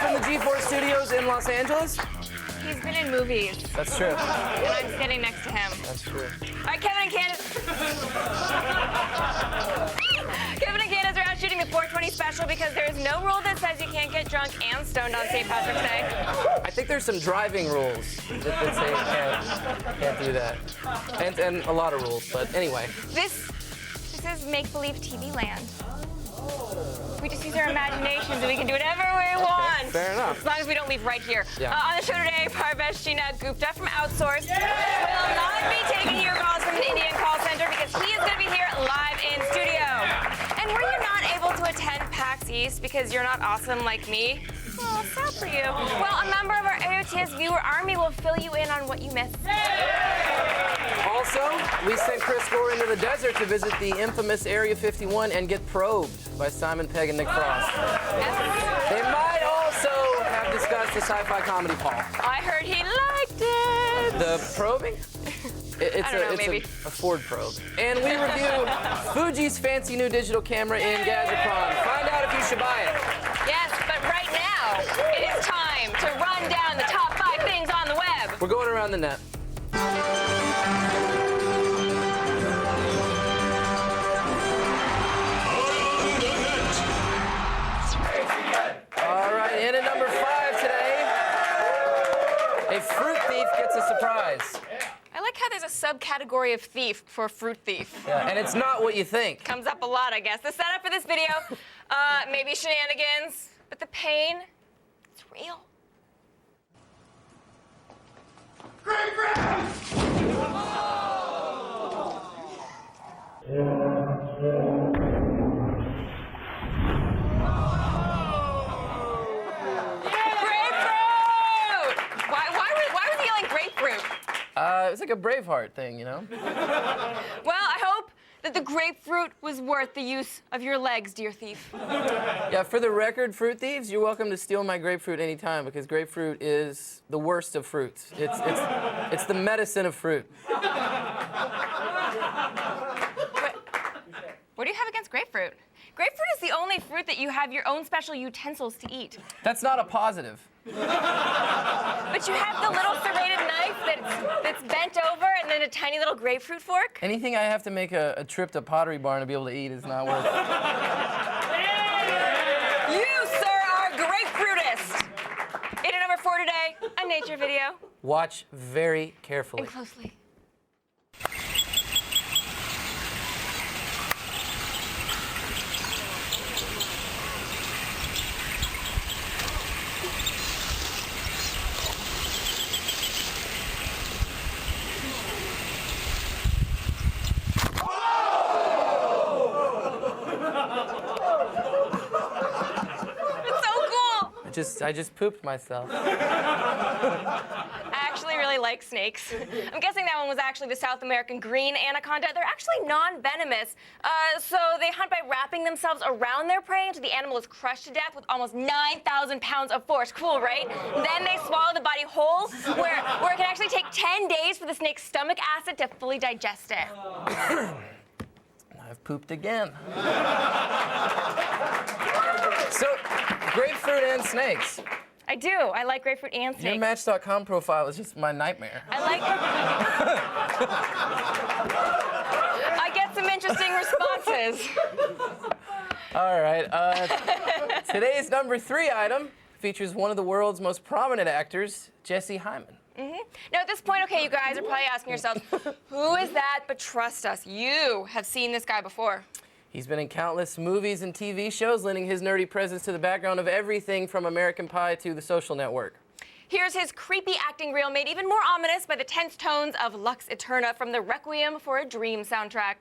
from the G4 studios in Los Angeles? He's been in movies. That's true. And I'm sitting next to him. That's true. All right, Kevin and Candace. Kevin and Candace are out shooting the 420 special because there is no rule that says you can't get drunk and stoned on St. Patrick's Day. I think there's some driving rules that say you can't do that. And a lot of rules, but anyway. This is make-believe TV land. We just use our imaginations and we can do whatever we want. Fair enough. As long as we don't leave right here. Yeah. On the show today, Parvesh Sheena Gupta from Outsourced will not be taking your calls from an Indian call center because he is going to be here live in studio. And were you not able to attend PAX East because you're not awesome like me? Oh, sad for you. Well, a member of our AOTS viewer army will fill you in on what you missed. Also, we sent Chris Gore into the desert to visit the infamous Area 51 and get probed by Simon Pegg and Nick Frost. They might also have discussed the sci-fi comedy Paul. I heard he liked it. The probing? It's maybe. a Ford probe. And we review Fuji's fancy new digital camera in Gazapron. Find out if you should buy it. Yes, but right now, it is time to run down the top 5 things on the web. We're going around the net. All right, in at number 5 today, a fruit thief gets a surprise. I like how there's a subcategory of thief for fruit thief. Yeah, and it's not what you think. Comes up a lot, I guess. The setup for this video, maybe shenanigans, but the pain, it's real. Grapefruit! Why was he yelling grapefruit? It's like a Braveheart thing, you know? Well, I hope that the grapefruit was worth the use of your legs, dear thief. Yeah, for the record, fruit thieves, you're welcome to steal my grapefruit anytime because grapefruit is the worst of fruits. It's the medicine of fruit. What do you have against grapefruit? Grapefruit is the only fruit that you have your own special utensils to eat. That's not a positive. But you have the little serrated knife that's bent over and then a tiny little grapefruit fork. Anything I have to make a trip to Pottery Barn to be able to eat is not worth it. You, sir, are a grapefruitist. In at number 4 today, a nature video. Watch very carefully. And closely. I just pooped myself. I actually really like snakes. I'm guessing that one was actually the South American green anaconda. They're actually non-venomous, so they hunt by wrapping themselves around their prey until the animal is crushed to death with almost 9,000 pounds of force. Cool, right? Then they swallow the body whole, where it can actually take 10 days for the snake's stomach acid to fully digest it. I've pooped again. So, grapefruit and snakes. I do. I like grapefruit and snakes. Your Match.com profile is just my nightmare. I get some interesting responses. All right. Today's number 3 item features one of the world's most prominent actors, Jesse Hyman. Now, at this point, okay, you guys are probably asking yourselves, who is that? But trust us, you have seen this guy before. He's been in countless movies and TV shows, lending his nerdy presence to the background of everything from American Pie to The Social Network. Here's his creepy acting reel made even more ominous by the tense tones of Lux Eterna from the Requiem for a Dream soundtrack.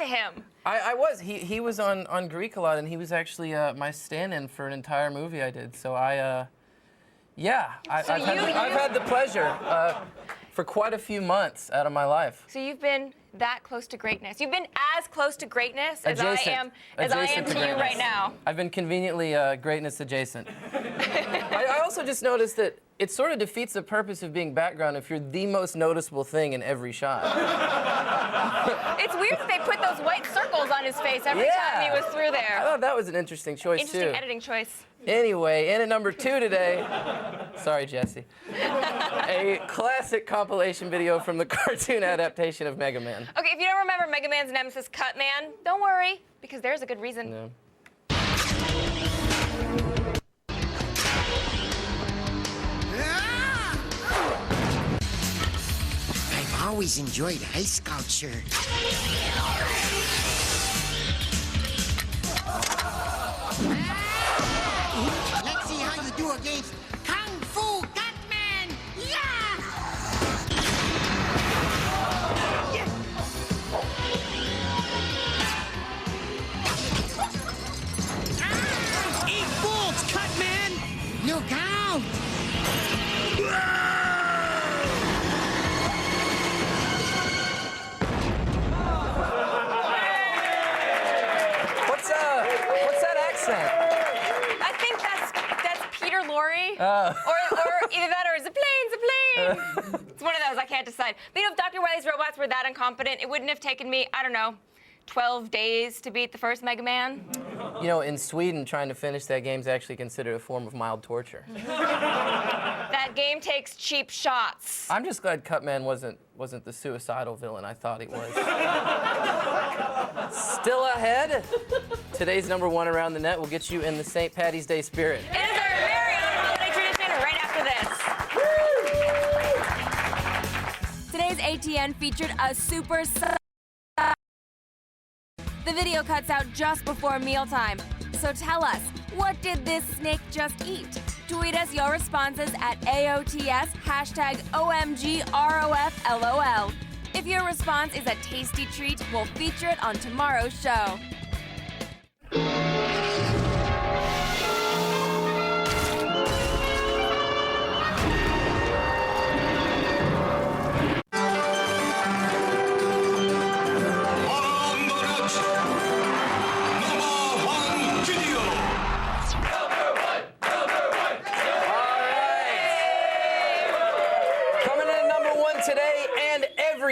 him. I was. He was on Greek a lot, and he was actually my stand-in for an entire movie I did. So I've had the pleasure for quite a few months out of my life. So you've been that close to greatness. You've been as close to greatness as I am to you right now. I've been conveniently greatness adjacent. I also just noticed that it sort of defeats the purpose of being background if you're the most noticeable thing in every shot. It's weird that they put those white circles on his face every time he was through I there. thought that was an interesting choice, Interesting too. editing choice. Anyway, in at number 2 today, sorry, Jesse, a classic compilation video from the cartoon adaptation of Mega Man. Okay, if you don't remember Mega Man's nemesis, Cutman, don't worry, because there's a good reason. Yeah. I've always enjoyed ice sculpture. Let's see how you do against Kung Fu Catman! Yeah! Eat bolts, Cutman! Look out! What's that accent? I think that's Peter Lorre. Or either that or it's a plane. It's one of those, I can't decide. But if Dr. Wily's robots were that incompetent, it wouldn't have taken me, I don't know, 12 days to beat the first Mega Man. You know, in Sweden, trying to finish that game is actually considered a form of mild torture. That game takes cheap shots. I'm just glad Cutman wasn't the suicidal villain I thought he was. Still ahead, today's number 1 around the net will get you in the St. Patty's Day spirit. It is our very own holiday tradition right after this. Today's ATN featured a super. The video cuts out just before mealtime. So tell us, what did this snake just eat? Tweet us your responses at AOTS, #OMGROFLOL. If your response is a tasty treat, we'll feature it on tomorrow's show.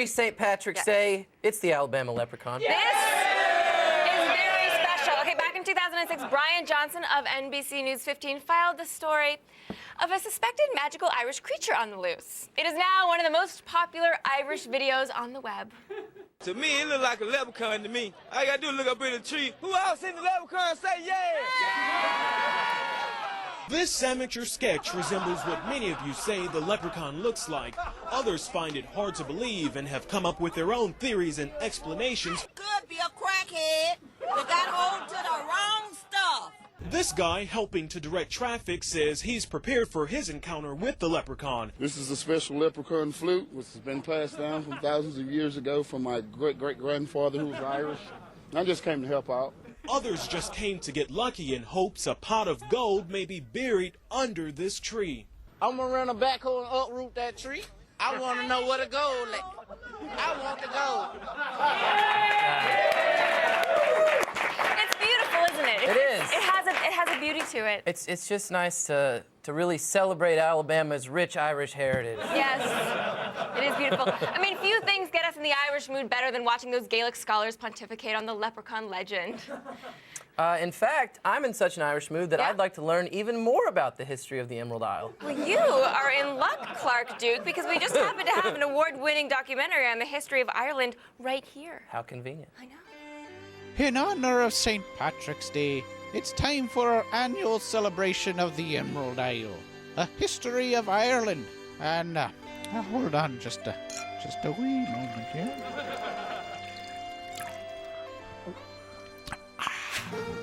St. Patrick's Day, it's the Alabama Leprechaun. This is very special. Okay, back in 2006, Brian Johnson of NBC News 15 filed the story of a suspected magical Irish creature on the loose. It is now one of the most popular Irish videos on the web. To me, it look like a leprechaun to me. All I gotta do is look up in the tree. Who else seen the leprechaun say yeah? This amateur sketch resembles what many of you say the leprechaun looks like. Others find it hard to believe and have come up with their own theories and explanations. Could be a crackhead that got hold to the wrong stuff. This guy, helping to direct traffic, says he's prepared for his encounter with the leprechaun. This is a special leprechaun flute, which has been passed down from thousands of years ago from my great-great-grandfather who was Irish. I just came to help out. Others just came to get lucky in hopes a pot of gold may be buried under this tree. I'm gonna run a backhoe and uproot that tree. I want to know where the gold is. I want the gold. It's beautiful, isn't it? It is. It has a beauty to it. It's just nice to really celebrate Alabama's rich Irish heritage. Yes, it is beautiful. I mean, few things get us in the Irish mood better than watching those Gaelic scholars pontificate on the leprechaun legend. In fact, I'm in such an Irish mood that I'd like to learn even more about the history of the Emerald Isle. Well, you are in luck, Clark Duke, because we just happen to have an award-winning documentary on the history of Ireland right here. How convenient. I know. In honor of St. Patrick's Day, it's time for our annual celebration of the Emerald Isle, a history of Ireland. And hold on just a wee moment here.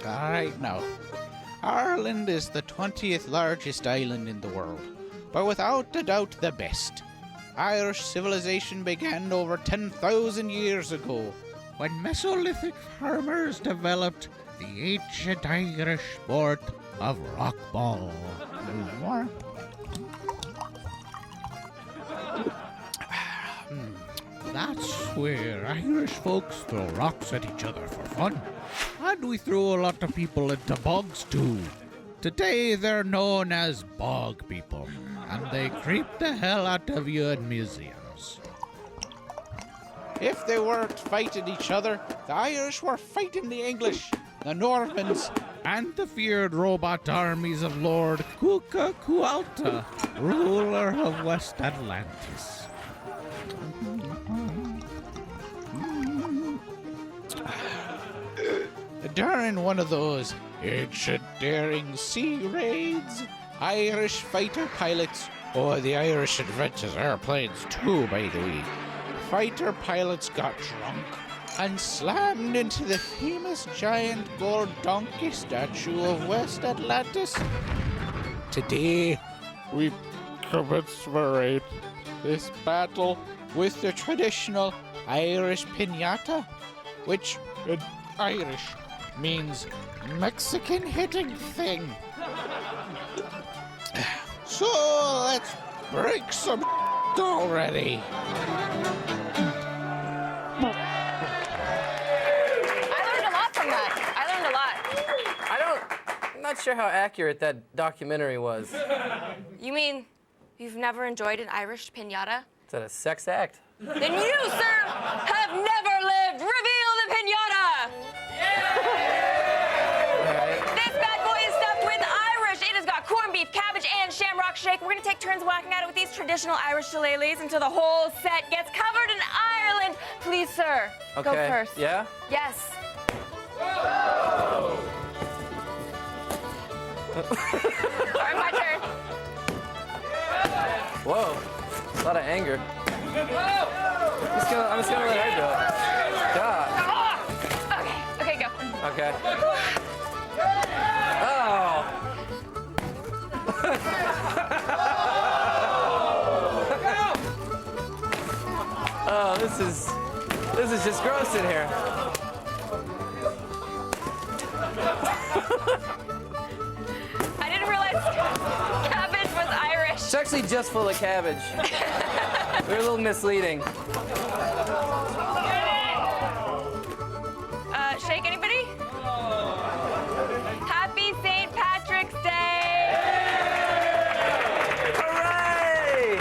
All right now, Ireland is the 20th largest island in the world, but without a doubt the best. Irish civilization began over 10,000 years ago, when Mesolithic farmers developed the ancient Irish sport of rock ball. That's where Irish folks throw rocks at each other for fun. And we throw a lot of people into bogs too. Today they're known as bog people, and they creep the hell out of you in museums. If they weren't fighting each other, the Irish were fighting the English, the Normans, and the feared robot armies of Lord Cualta, ruler of West Atlantis. During one of those ancient daring sea raids, Irish fighter pilots, or the Irish invented airplanes too, by the way, fighter pilots got drunk and slammed into the famous giant gold donkey statue of West Atlantis. Today, we commemorate this battle with the traditional Irish piñata, which in Irish means Mexican hitting thing. So let's break some already. I learned a lot from that. I'm not sure how accurate that documentary was. You mean you've never enjoyed an Irish piñata? Is that a sex act? Then you, sir, have never lived. Reveal the piñata! This bad boy is stuffed with Irish. It has got corned beef, cabbage, and shamrock shake. We're going to take turns whacking at it with these traditional Irish shillelaghs until the whole set gets covered in Ireland. Please, sir, go first. Yeah? Yes. All right, my turn. Whoa, a lot of anger. I'm just gonna let her do it. God. Okay, go. Okay. Oh. Oh, this is just gross in here. I didn't realize cabbage was Irish. It's actually just full of cabbage. They're a little misleading. Shake anybody? Happy St. Patrick's Day! Hooray!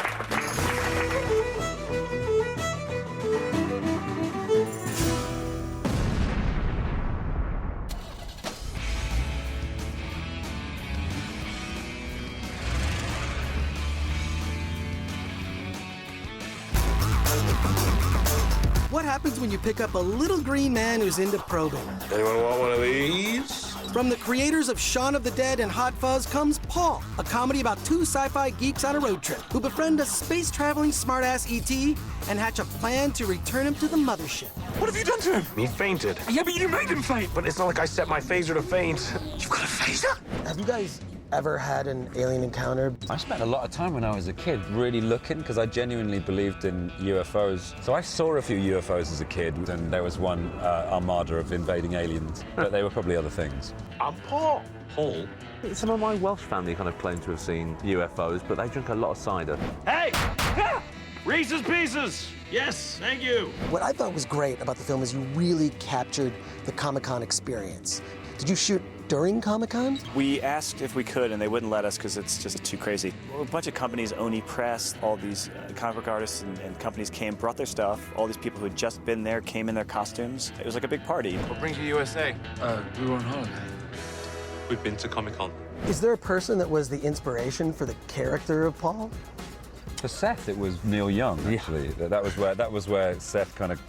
What happens when you pick up a little green man who's into probing? Anyone want one of these? From the creators of Shaun of the Dead and Hot Fuzz comes Paul, a comedy about two sci-fi geeks on a road trip who befriend a space-traveling smartass E.T. and hatch a plan to return him to the mothership. What have you done to him? He fainted. Yeah, but you made him faint. But it's not like I set my phaser to faint. You've got a phaser? Have you guys ever had an alien encounter? I spent a lot of time when I was a kid really looking because I genuinely believed in UFOs. So I saw a few UFOs as a kid, and there was one armada of invading aliens, but they were probably other things. I'm Paul. Paul? Some of my Welsh family kind of claim to have seen UFOs, but they drink a lot of cider. Hey! Reese's Pieces! Yes, thank you. What I thought was great about the film is you really captured the Comic-Con experience. Did you shoot during Comic-Con? We asked if we could, and they wouldn't let us because it's just too crazy. A bunch of companies, Oni Press, all these comic book artists and companies came, brought their stuff. All these people who had just been there came in their costumes. It was like a big party. What brings you to USA? We were on holiday. We've been to Comic-Con. Is there a person that was the inspiration for the character of Paul? For Seth, it was Neil Young, actually. That was where Seth kind of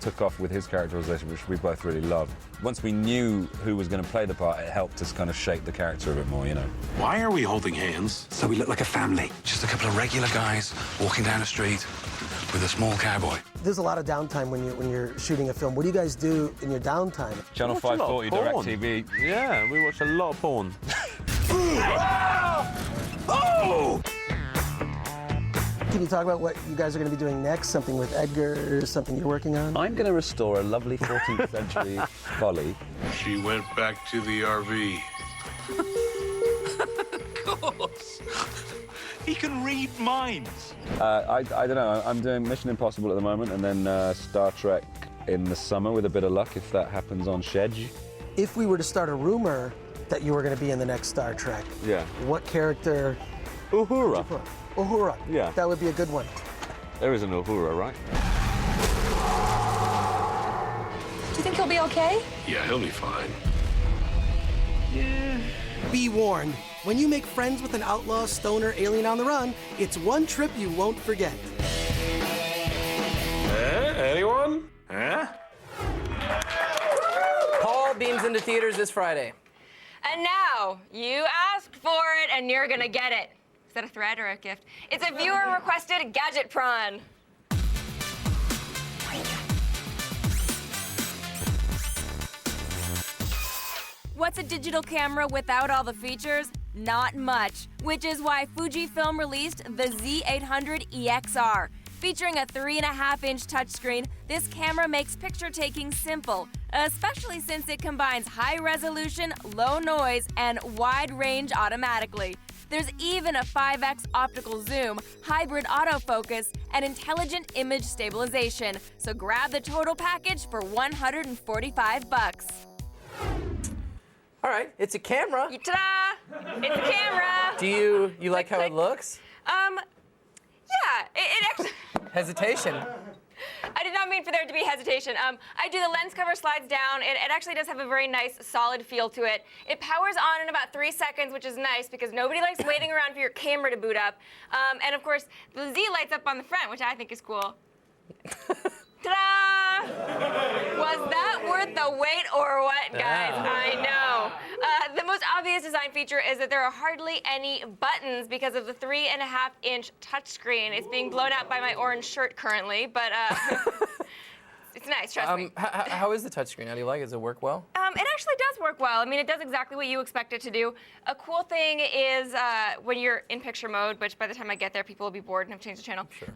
took off with his characterization, which we both really loved. Once we knew who was going to play the part, it helped us kind of shape the character a bit more, you know. Why are we holding hands? So we look like a family. Just a couple of regular guys walking down the street with a small cowboy. There's a lot of downtime when you're shooting a film. What do you guys do in your downtime? Channel 540, DirecTV. Yeah, we watch a lot of porn. Oh! Can you talk about what you guys are going to be doing next? Something with Edgar, or something you're working on? I'm going to restore a lovely 14th century folly. She went back to the RV. Of course. He can read minds. I don't know. I'm doing Mission Impossible at the moment, and then Star Trek in the summer with a bit of luck if that happens on Shedge. If we were to start a rumor that you were going to be in the next Star Trek, Yeah. what character? Uhura. Uhura. Yeah. That would be a good one. There is an Uhura, right? Do you think he'll be okay? Yeah, he'll be fine. Be warned. When you make friends with an outlaw, stoner, alien on the run, it's one trip you won't forget. Anyone? Huh? Paul beams into theaters this Friday. And now, you asked for it and you're gonna get it. Is that a threat or a gift? It's a viewer-requested gadget prawn. What's a digital camera without all the features? Not much, which is why Fujifilm released the Z800 EXR. Featuring a 3.5-inch touchscreen, this camera makes picture taking simple, especially since it combines high resolution, low noise, and wide range automatically. There's even a 5x optical zoom, hybrid autofocus, and intelligent image stabilization. So grab the total package for $145. All right, it's a camera. Ta-da! It's a camera. Do you like how it looks? Yeah, it actually... Hesitation. I did not mean for there to be hesitation. I do the lens cover slides down. It actually does have a very nice, solid feel to it. It powers on in about 3 seconds, which is nice because nobody likes waiting around for your camera to boot up. And of course, the Z lights up on the front, which I think is cool. Ta-da! Was that worth the wait or what, guys? Yeah. I know. The most obvious design feature is that there are hardly any buttons because of the 3.5-inch touchscreen. It's being blown out by my orange shirt currently, but it's nice, trust me. How is the touchscreen? How do you like it? Does it work well? It actually does work well. I mean, it does exactly what you expect it to do. A cool thing is when you're in picture mode, which by the time I get there, people will be bored and have changed the channel. Sure.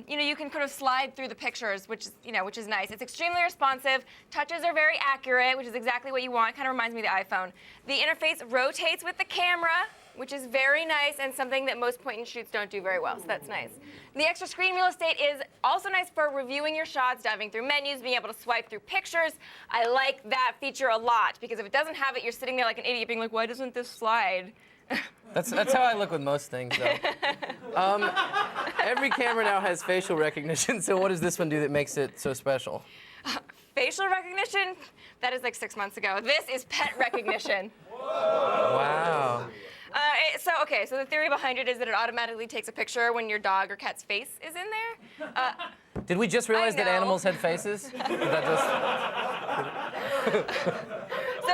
You can kind of slide through the pictures, which is nice. It's extremely responsive. Touches are very accurate, which is exactly what you want. Kind of reminds me of the iPhone. The interface rotates with the camera, which is very nice and something that most point-and-shoots don't do very well, so that's nice. The extra screen real estate is also nice for reviewing your shots, diving through menus, being able to swipe through pictures. I like that feature a lot, because if it doesn't have it, you're sitting there like an idiot being like, why doesn't this slide? That's how I look with most things, though. Every camera now has facial recognition, so what does this one do that makes it so special? Facial recognition? That is like 6 months ago. This is pet recognition. Wow. So the theory behind it is that it automatically takes a picture when your dog or cat's face is in there. Did we just realize that animals had faces? So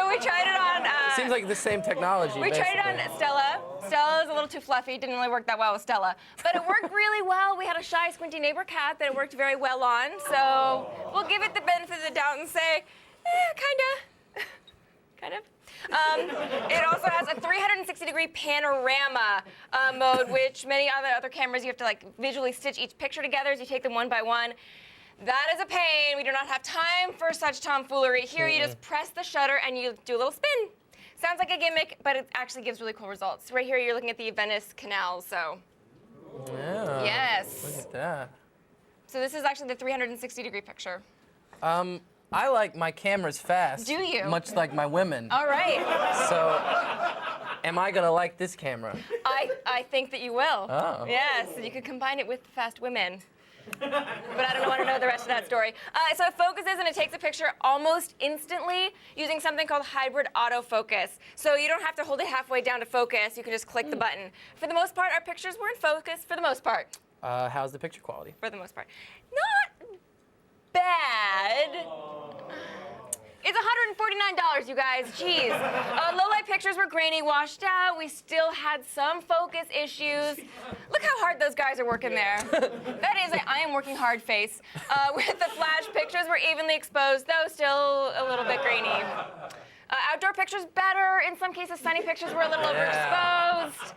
we tried it on... Seems like the same technology, We tried it on Stella. Stella is a little too fluffy. Didn't really work that well with Stella. But it worked really well. We had a shy, squinty neighbor cat that it worked very well on. So we'll give it the benefit of the doubt and say, kind of. It also has a 360-degree panorama mode, which many other cameras you have to like visually stitch each picture together as you take them one by one. That is a pain. We do not have time for such tomfoolery. Here you just press the shutter and you do a little spin. Sounds like a gimmick, but it actually gives really cool results. Right here you're looking at the Venice Canal, so. Yeah. Yes. Look at that. So this is actually the 360-degree picture. I like my cameras fast. Do you? Much like my women. All right. So, am I gonna like this camera? I think that you will. Oh. Yes, you could combine it with fast women. But I don't want to know the rest of that story. So it focuses and it takes a picture almost instantly using something called hybrid autofocus. So you don't have to hold it halfway down to focus. You can just click the button. For the most part, our pictures were in focus. For the most part. How's the picture quality? For the most part. Not bad. It's $149, you guys. Jeez. Low-light pictures were grainy, washed out. We still had some focus issues. Look how hard those guys are working there. That is a I am working hard face. With the flash, pictures were evenly exposed, though still a little bit grainy. Outdoor pictures better. In some cases, sunny pictures were a little overexposed.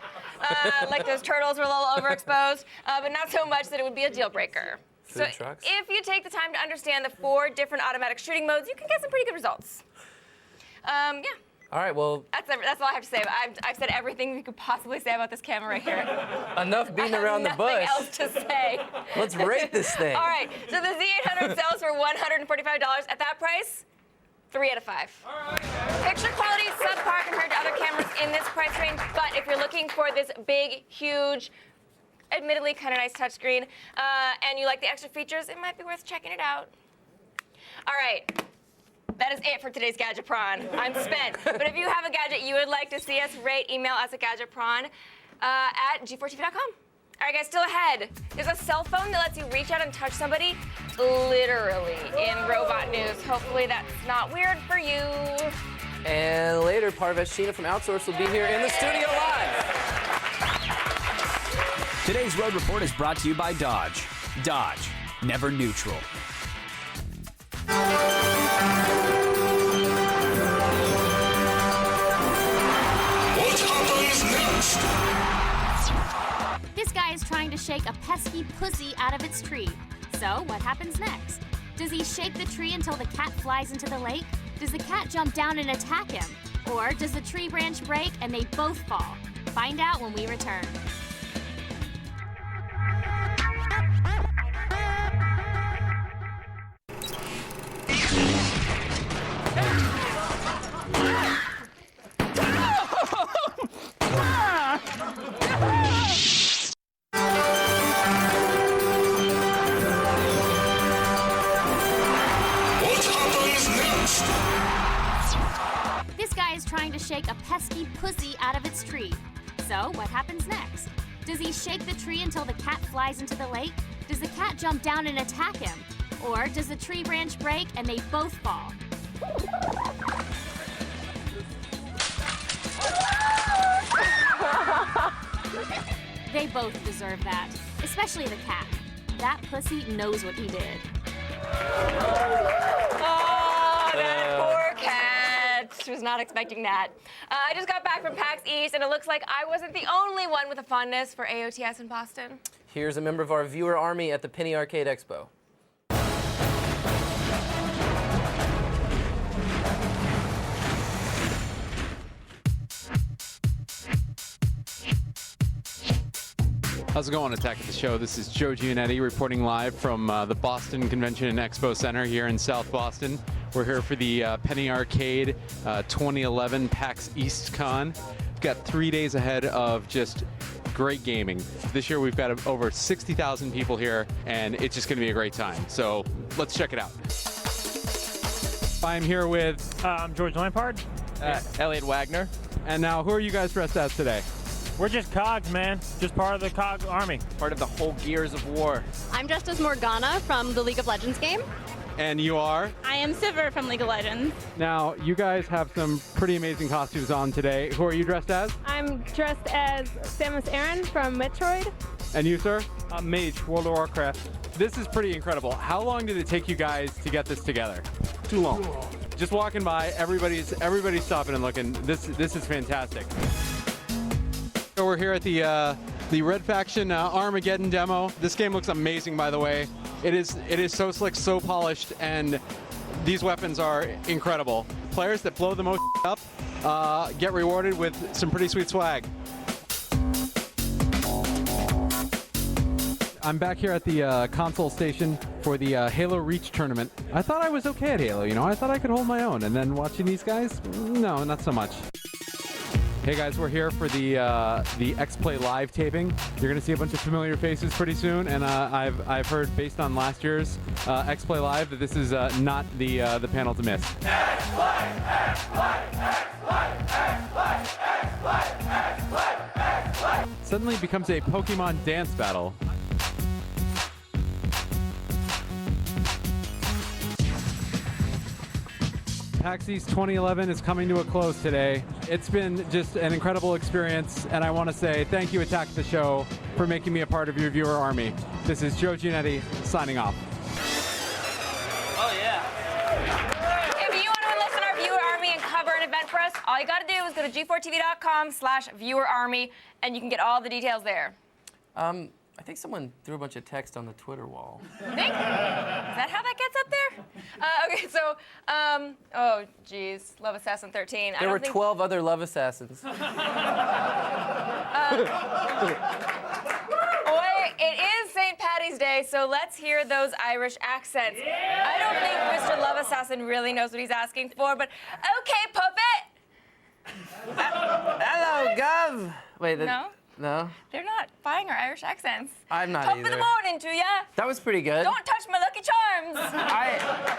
Like those turtles were a little overexposed, but not so much that it would be a deal breaker. Food trucks. If you take the time to understand the 4 different automatic shooting modes, you can get some pretty good results. Yeah. All right, well. That's all I have to say. I've said everything you could possibly say about this camera right here. Enough beating around the bush. Nothing else to say. Let's rate this thing. All right, so the Z800 sells for $145. At that price, 3 out of 5. Picture quality is subpar compared to other cameras in this price range, but if you're looking for this big, huge, admittedly kind of nice touchscreen, and you like the extra features, it might be worth checking it out. All right. That is it for today's Gadget Prawn. I'm spent. But if you have a gadget you would like to see us rate, email us at gadgetprawn at g4tv.com. All right, guys, still ahead. There's a cell phone that lets you reach out and touch somebody literally in robot news. Hopefully that's not weird for you. And later, Parvesh Sheena from Outsource will be here in the studio live. Today's Road Report is brought to you by Dodge. Dodge, never neutral. This guy is trying to shake a pesky pussy out of its tree. So, what happens next? Does he shake the tree until the cat flies into the lake? Does the cat jump down and attack him? Or does the tree branch break and they both fall? Find out when we return. This guy is trying to shake a pesky pussy out of its tree. So, what happens next? Does he shake the tree until the cat flies into the lake? Does the cat jump down and attack him? Or does the tree branch break and they both fall? They both deserve that, especially the cat. That pussy knows what he did. Oh, that poor cat. She was not expecting that. I just got back from PAX East, and it looks like I wasn't the only one with a fondness for AOTS in Boston. Here's a member of our viewer army at the Penny Arcade Expo. How's it going, Attack at the Show? This is Joe Giannetti reporting live from the Boston Convention and Expo Center here in South Boston. We're here for the Penny Arcade 2011 PAX East Con. We've got 3 days ahead of just great gaming. This year we've got over 60,000 people here, and it's just going to be a great time. So let's check it out. I'm here with George Lampard, Elliot Wagner. And now, who are you guys dressed as today? We're just cogs, man. Just part of the cog army. Part of the whole Gears of War. I'm dressed as Morgana from the League of Legends game. And you are? I am Sivir from League of Legends. Now, you guys have some pretty amazing costumes on today. Who are you dressed as? I'm dressed as Samus Aran from Metroid. And you, sir? Mage, World of Warcraft. This is pretty incredible. How long did it take you guys to get this together? Too long. Just walking by, everybody's stopping and looking. This is fantastic. So we're here at the Red Faction Armageddon demo. This game looks amazing, by the way. It is so slick, so polished, and these weapons are incredible. Players that blow the most up get rewarded with some pretty sweet swag. I'm back here at the console station for the Halo Reach tournament. I thought I was okay at Halo, you know. I thought I could hold my own, and then watching these guys, no, not so much. Hey guys, we're here for the X-Play Live taping. You're gonna see a bunch of familiar faces pretty soon, and I've heard, based on last year's X-Play Live, that this is not the panel to miss. X-Play, X-Play, X-Play, X-Play, X-Play, X-Play, X-Play. Suddenly it becomes a Pokemon dance battle. PAX East 2011 is coming to a close today. It's been just an incredible experience, and I want to say thank you, Attack the Show, for making me a part of your viewer army. This is Joe Giannetti signing off. Oh, yeah. If you want to enlist in our viewer army and cover an event for us, all you gotta do is go to g4tv.com/viewerarmy, and you can get all the details there. I think someone threw a bunch of text on the Twitter wall. Think? Is that how that gets up there? Okay, so, oh, geez, Love Assassin 13. There were 12 other Love Assassins. Boy, it is St. Paddy's Day, so let's hear those Irish accents. I don't think Mr. Love Assassin really knows what he's asking for, but okay, puppet! Hello, Gov. Wait, No? No? They're not buying our Irish accents. I'm not Top either. of the morning to ya. That was pretty good. Don't touch my Lucky Charms.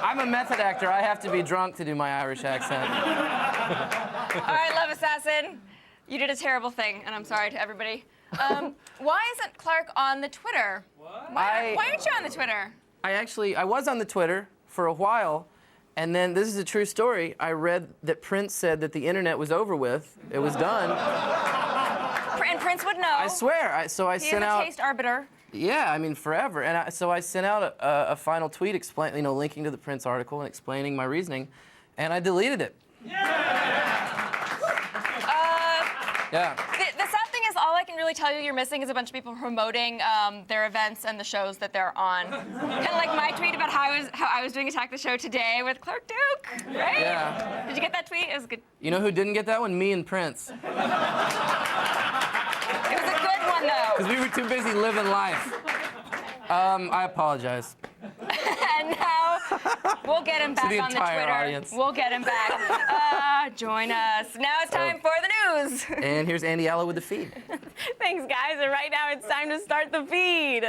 I'm a method actor. I have to be drunk to do my Irish accent. All right, Love Assassin. You did a terrible thing, and I'm sorry to everybody. Why isn't Clark on the Twitter? What? Why aren't you on the Twitter? I was on the Twitter for a while, and then, this is a true story, I read that Prince said that the internet was over with. It was done. And Prince would know. I swear. So I sent out. He's a taste arbiter. Yeah, I mean, forever. And so I sent out a final tweet linking to the Prince article and explaining my reasoning, and I deleted it. Yeah. The sad thing is, all I can really tell you're missing is a bunch of people promoting their events and the shows that they're on. Kind of like my tweet about how I was doing Attack the Show today with Clark Duke, right? Yeah. Did you get that tweet? It was good. You know who didn't get that one? Me and Prince. It was a good one, though. Because we were too busy living life. I apologize. And now we'll get him back the on the entire Twitter. audience. We'll get him back. Join us. Now it's time for the news. And here's Andy Allo with the feed. Thanks, guys. And right now it's time to start the feed.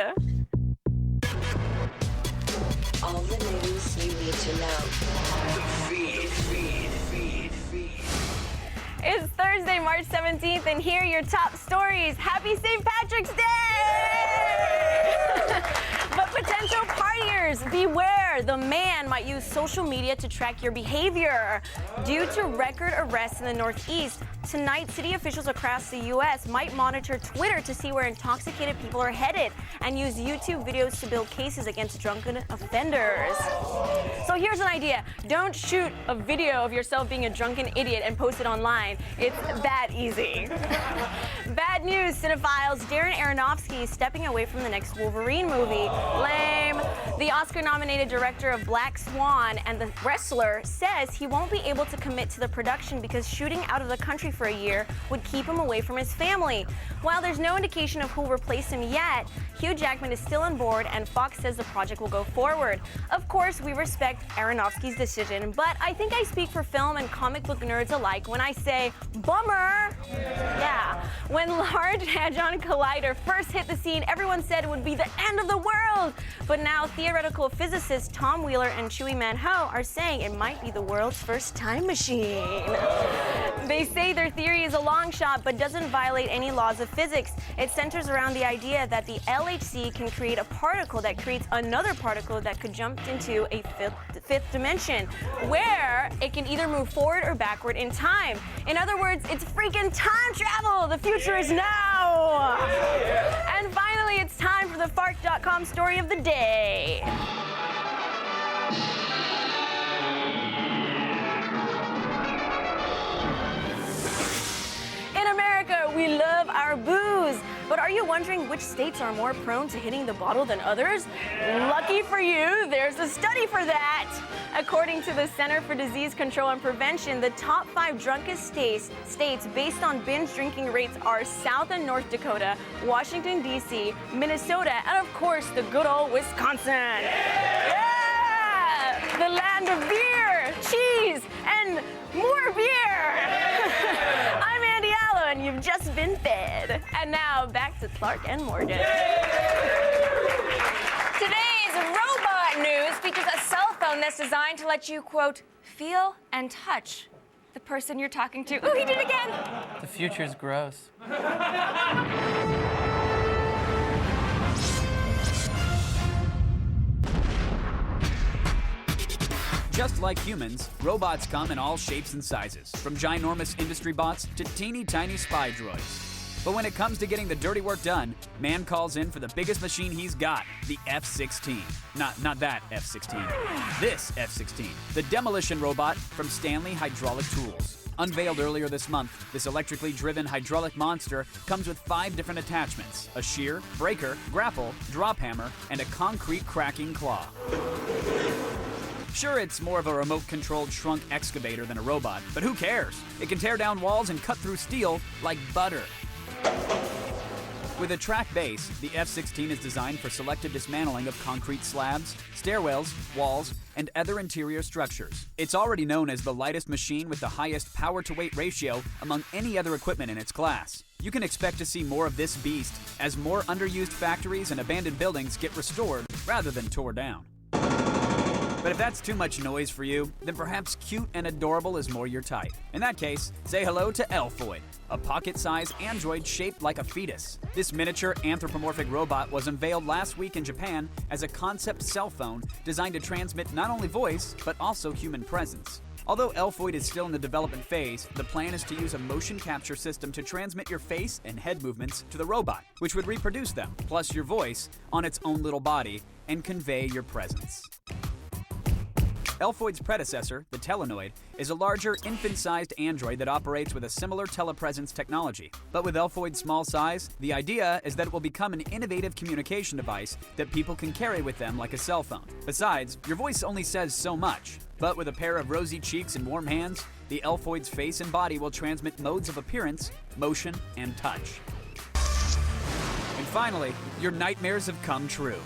All the news you need to know. It's Thursday, March 17th, and here are your top stories. Happy St. Patrick's Day! But potential partiers, beware. The man might use social media to track your behavior. Due to record arrests in the Northeast, tonight city officials across the U.S. might monitor Twitter to see where intoxicated people are headed and use YouTube videos to build cases against drunken offenders. So here's an idea. Don't shoot a video of yourself being a drunken idiot and post it online. It's that easy. Bad news, cinephiles. Darren Aronofsky is stepping away from the next Wolverine movie. Lame. The Oscar-nominated director of Black Swan and the wrestler says he won't be able to commit to the production because shooting out of the country for a year would keep him away from his family. While there's no indication of who will replace him yet, Hugh Jackman is still on board and Fox says the project will go forward. Of course, we respect Aronofsky's decision, but I think I speak for film and comic book nerds alike when I say, bummer! Yeah. When Large Hadron Collider first hit the scene, everyone said it would be the end of the world. But now theoretical physicists Tom Wheeler and Chewie Man-ho are saying it might be the world's first time machine. They say their theory is a long shot but doesn't violate any laws of physics. It centers around the idea that the LHC can create a particle that creates another particle that could jump into a fifth dimension, where it can either move forward or backward in time. In other words, it's freaking time travel! The future is now! And finally, it's time for the Fark.com story of the day. In America, we love our booze. But are you wondering which states are more prone to hitting the bottle than others? Lucky for you, there's a study for that. According to the Center for Disease Control and Prevention, the top 5 drunkest states based on binge drinking rates are South and North Dakota, Washington, D.C., Minnesota, and of course, the good old Wisconsin. Yeah! The land of beer, cheese, and more beer. I'm Andy Allo, and you've just been fed. And now, back to Clark and Morgan. Today's robot news features a cell phone that's designed to let you, quote, feel and touch the person you're talking to. Ooh, he did it again. The future's gross. Just like humans, robots come in all shapes and sizes, from ginormous industry bots to teeny tiny spy droids. But when it comes to getting the dirty work done, man calls in for the biggest machine he's got, the F-16. Not that F-16. This F-16, the demolition robot from Stanley Hydraulic Tools. Unveiled earlier this month, this electrically driven hydraulic monster comes with 5 different attachments: a shear, breaker, grapple, drop hammer, and a concrete cracking claw. Sure, it's more of a remote-controlled shrunk excavator than a robot, but who cares? It can tear down walls and cut through steel like butter. With a track base, the F-16 is designed for selective dismantling of concrete slabs, stairwells, walls, and other interior structures. It's already known as the lightest machine with the highest power-to-weight ratio among any other equipment in its class. You can expect to see more of this beast as more underused factories and abandoned buildings get restored rather than tore down. But if that's too much noise for you, then perhaps cute and adorable is more your type. In that case, say hello to Elfoid, a pocket-sized android shaped like a fetus. This miniature anthropomorphic robot was unveiled last week in Japan as a concept cell phone designed to transmit not only voice, but also human presence. Although Elfoid is still in the development phase, the plan is to use a motion capture system to transmit your face and head movements to the robot, which would reproduce them, plus your voice, on its own little body, and convey your presence. Elfoid's predecessor, the Telenoid, is a larger, infant-sized android that operates with a similar telepresence technology. But with Elfoid's small size, the idea is that it will become an innovative communication device that people can carry with them like a cell phone. Besides, your voice only says so much. But with a pair of rosy cheeks and warm hands, the Elfoid's face and body will transmit modes of appearance, motion, and touch. And finally, your nightmares have come true.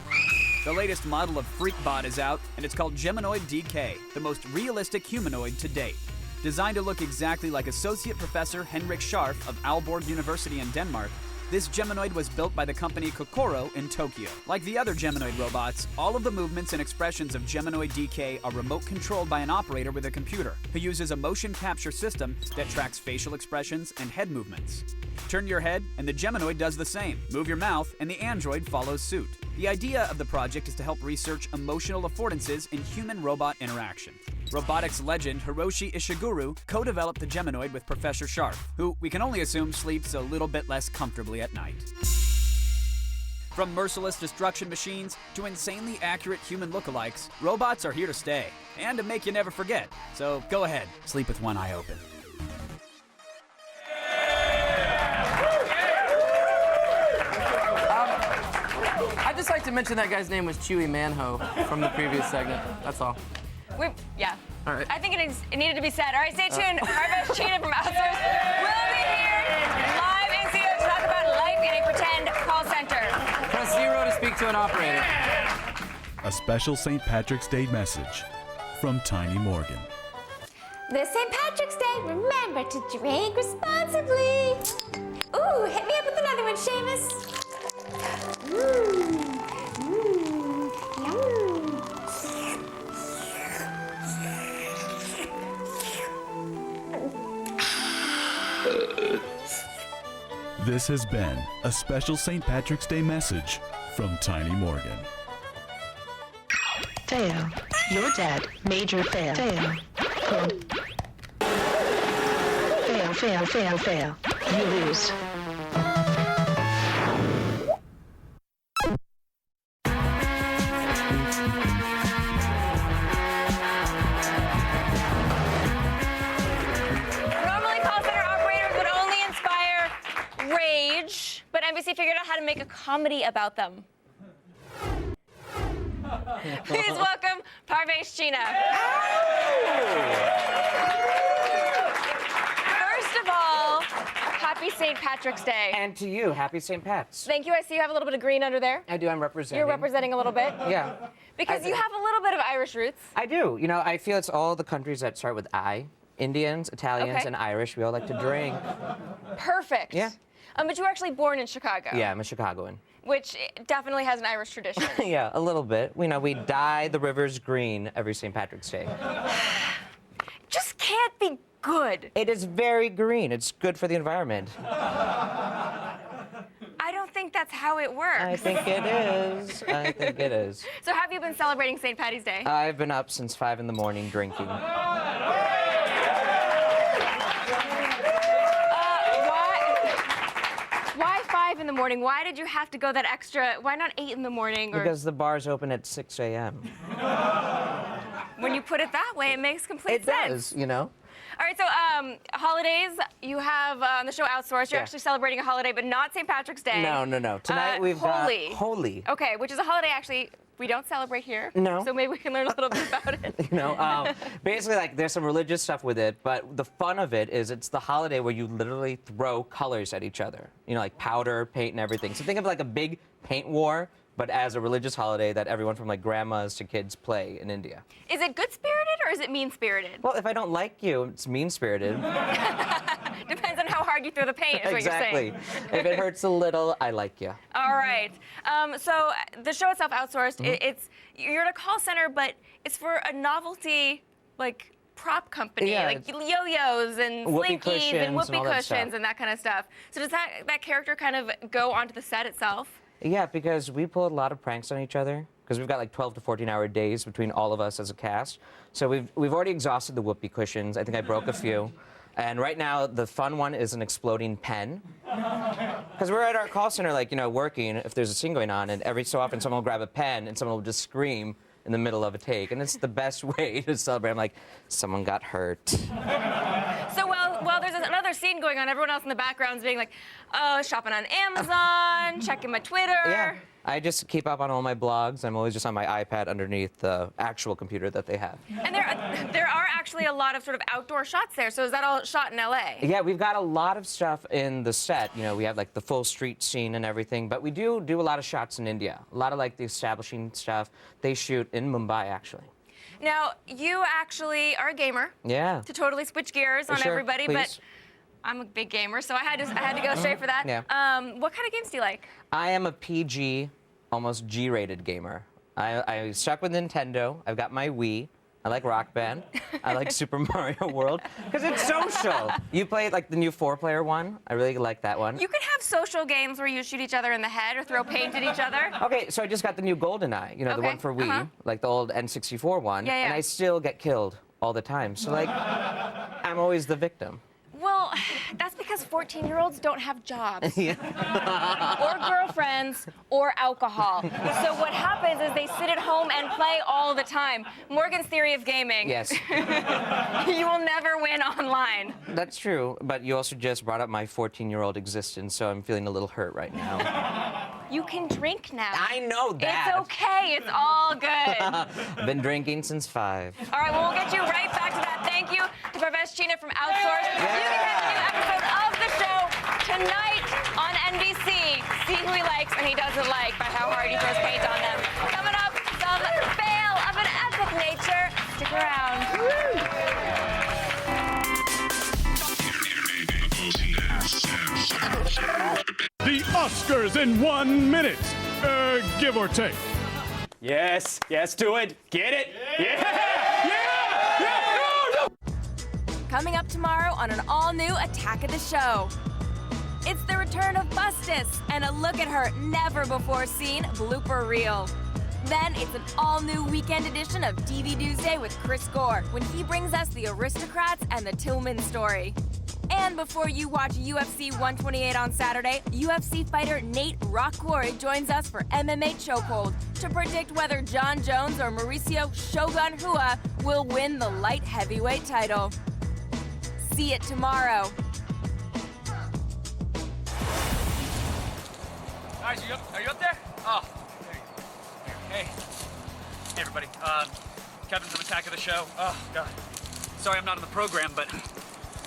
The latest model of FreakBot is out, and it's called Geminoid DK, the most realistic humanoid to date. Designed to look exactly like Associate Professor Henrik Scharf of Aalborg University in Denmark, this Geminoid was built by the company Kokoro in Tokyo. Like the other Geminoid robots, all of the movements and expressions of Geminoid DK are remote-controlled by an operator with a computer, who uses a motion capture system that tracks facial expressions and head movements. Turn your head, and the Geminoid does the same. Move your mouth, and the android follows suit. The idea of the project is to help research emotional affordances in human-robot interaction. Robotics legend Hiroshi Ishiguro co-developed the Geminoid with Professor Scharf, who we can only assume sleeps a little bit less comfortably at night. From merciless destruction machines to insanely accurate human lookalikes, robots are here to stay, and to make you never forget. So go ahead, sleep with one eye open. I'd just like to mention that guy's name was Chewy Manho from the previous segment. That's all. Yeah. All right. I think it needed to be said. All right, stay tuned. Harvest Cheetah from Outsource will be here live in studio to talk about life in a pretend call center. Press 0 to speak to an operator. A special St. Patrick's Day message from Tiny Morgan. This St. Patrick's Day, remember to drink responsibly. Ooh, hit me up with another one, Seamus. This has been a special St. Patrick's Day message from Tiny Morgan. Fail. You're dead. Major fail. Fail. Fail, fail, fail, fail. You lose. Normally, call center operators would only inspire rage, but NBC figured out how to make a comedy about them. Please welcome Parvesh China. First of all, happy St. Patrick's Day. And to you, happy St. Pat's. Thank you. I see you have a little bit of green under there. I do, I'm representing. You're representing a little bit? Yeah. Because you have a little bit of Irish roots. I do. You know, I feel it's all the countries that start with I. Indians, Italians, Okay. and Irish. We all like to drink. Perfect. Yeah. But you were actually born in Chicago. Yeah, I'm a Chicagoan. Which definitely has an Irish tradition. Yeah, a little bit. You know, we dye the rivers green every St. Patrick's Day. Just can't be good. It is very green. It's good for the environment. I don't think that's how it works. I think it is. I think it is. So have you been celebrating St. Patty's Day? I've been up since 5 in the morning drinking. Why 5 in the morning? Why did you have to go that extra? Why not 8 in the morning? Or Because the bar's open at 6 a.m. when you put it that way, it makes complete sense. It does, you know. All right, so holidays, you have the show Outsourced. You're actually celebrating a holiday, but not St. Patrick's Day. No. Tonight we've Holy. got Holy. Okay, which is a holiday actually we don't celebrate here. No. So maybe we can learn a little bit about it. Basically, like, there's some religious stuff with it, but the fun of it is it's the holiday where you literally throw colors at each other. Like powder, paint, and everything. So think of like a big paint war, but as a religious holiday that everyone from like grandmas to kids play in India. Is it good-spirited or is it mean-spirited? Well, if I don't like you, it's mean-spirited. Depends on how hard you throw the paint, is what you're saying. Exactly. If it hurts a little, I like you. All right. So the show itself, Outsourced, you're at a call center, but it's for a novelty, like, prop company, like yo-yos and slinkies and whoopee cushions and that kind of stuff. So does that character kind of go onto the set itself? Yeah, because we pull a lot of pranks on each other. Because we've got like 12 to 14-hour days between all of us as a cast. So we've already exhausted the whoopee cushions. I think I broke a few. And right now, the fun one is an exploding pen. Because we're at our call center, like, working, if there's a scene going on, and every so often someone will grab a pen and someone will just scream in the middle of a take. And it's the best way to celebrate. I'm like, someone got hurt. So while there's another scene going on, everyone else in the background is being like, oh, shopping on Amazon, checking my Twitter. Yeah. I just keep up on all my blogs. I'm always just on my iPad underneath the actual computer that they have. And there are actually a lot of sort of outdoor shots there. So is that all shot in LA? Yeah, we've got a lot of stuff in the set. We have like the full street scene and everything. But we do a lot of shots in India. A lot of like the establishing stuff. They shoot in Mumbai, actually. Now, you actually are a gamer. Yeah. To totally switch gears on everybody, please. but I'm a big gamer, so I had to go straight for that. Yeah. What kind of games do you like? I am a PG, almost G-rated gamer. I stuck with Nintendo. I've got my Wii. I like Rock Band. I like Super Mario World because it's social. You play like the new 4-player one. I really like that one. You can have social games where you shoot each other in the head or throw paint at each other. Okay, so I just got the new GoldenEye, the one for Wii, like the old N64 one, Yeah. and I still get killed all the time. So like, I'm always the victim. Well, that's because 14-year-olds don't have jobs. Or girlfriends or alcohol. So what happens is they sit at home and play all the time. Morgan's theory of gaming. Yes. You will never win online. That's true, but you also just brought up my 14-year-old existence, so I'm feeling a little hurt right now. You can drink now. I know that. It's okay. It's all good. I've been drinking since 5. All right, well, we'll get you right back to that. Thank you to Parvesh China from Outsourced. You can catch a new episode of the show tonight on NBC. See who he likes and he doesn't like by how hard he throws paint on them. Coming up, some fail of an epic nature. Stick around. The Oscars in 1 minute, give or take. Yes, do it. Get it? Yeah! Coming up tomorrow on an all-new Attack of the Show. It's the return of Bustus and a look at her never-before-seen blooper reel. Then it's an all-new weekend edition of TV Tuesday with Chris Gore when he brings us the Aristocrats and the Tillman story. And before you watch UFC 128 on Saturday, UFC fighter Nate Rockquarrie joins us for MMA Chokehold to predict whether John Jones or Mauricio Shogun Rua will win the light heavyweight title. See it tomorrow. Guys, are you up there? Oh, there you go. Hey, everybody. Kevin from Attack of the Show. Oh, God. Sorry I'm not on the program, but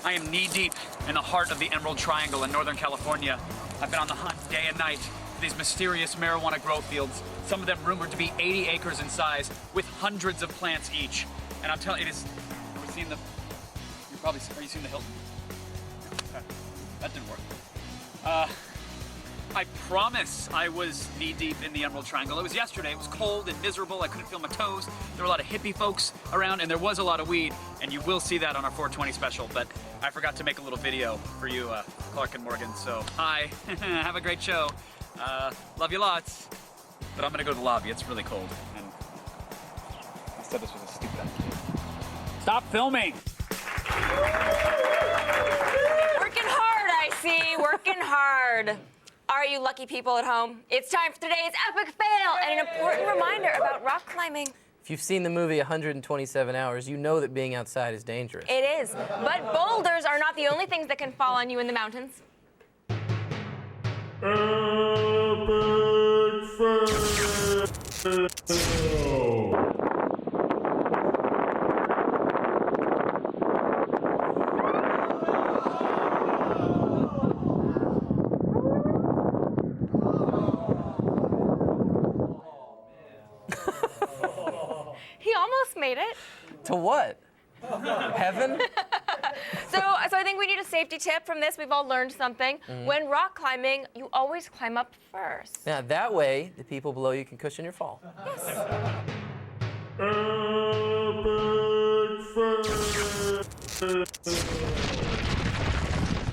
I am knee-deep in the heart of the Emerald Triangle in Northern California. I've been on the hunt day and night for these mysterious marijuana grow fields, some of them rumored to be 80 acres in size, with hundreds of plants each. And I'm telling you, have you seen the... Have you seen the Hilton? That didn't work. I promise I was knee-deep in the Emerald Triangle. It was yesterday. It was cold and miserable. I couldn't feel my toes. There were a lot of hippie folks around, and there was a lot of weed, and you will see that on our 420 special, but I forgot to make a little video for you, Clark and Morgan, so hi. Have a great show. Love you lots. But I'm gonna go to the lobby. It's really cold, and I said this was a stupid idea. Stop filming! Working hard, I see. Working hard. Are you lucky people at home? It's time for today's epic fail and an important reminder about rock climbing. If If you've seen the movie 127 Hours, you know that being outside is dangerous. It is. But boulders are not the only things that can fall on you in the mountains. He almost made it. To what? Heaven? So I think we need a safety tip from this. We've all learned something. When rock climbing, you always climb up first. Now, that way, the people below you can cushion your fall.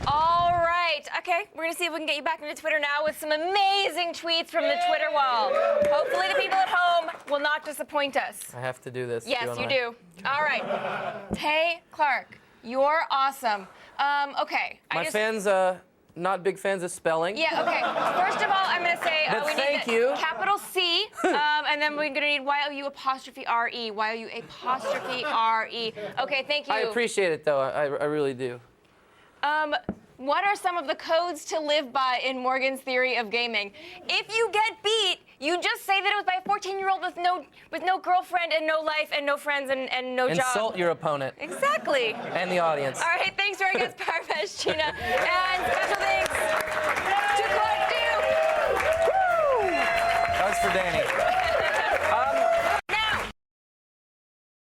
All right. Okay, we're going to see if we can get you back into Twitter now with some amazing tweets from the Twitter wall. Hopefully the people at home will not disappoint us. I have to do this. Yes, you do. All right. Tay Clark, you're awesome. Okay. My fans, not big fans of spelling. Yeah, okay. First of all, I'm going to say But we thank need you. capital C, and then we're going to need Y-O-U''RE, Y-O-U''RE. Okay, thank you. I appreciate it, though. I really do. What are some of the codes to live by in Morgan's theory of gaming? If you get beat, you just say that it was by a 14-year-old with no girlfriend and no life and no friends and no job. Insult your opponent. Exactly. And the audience. All right, thanks to our guest, Parvesh China. And special thanks to Clark Duke. That was for Danny.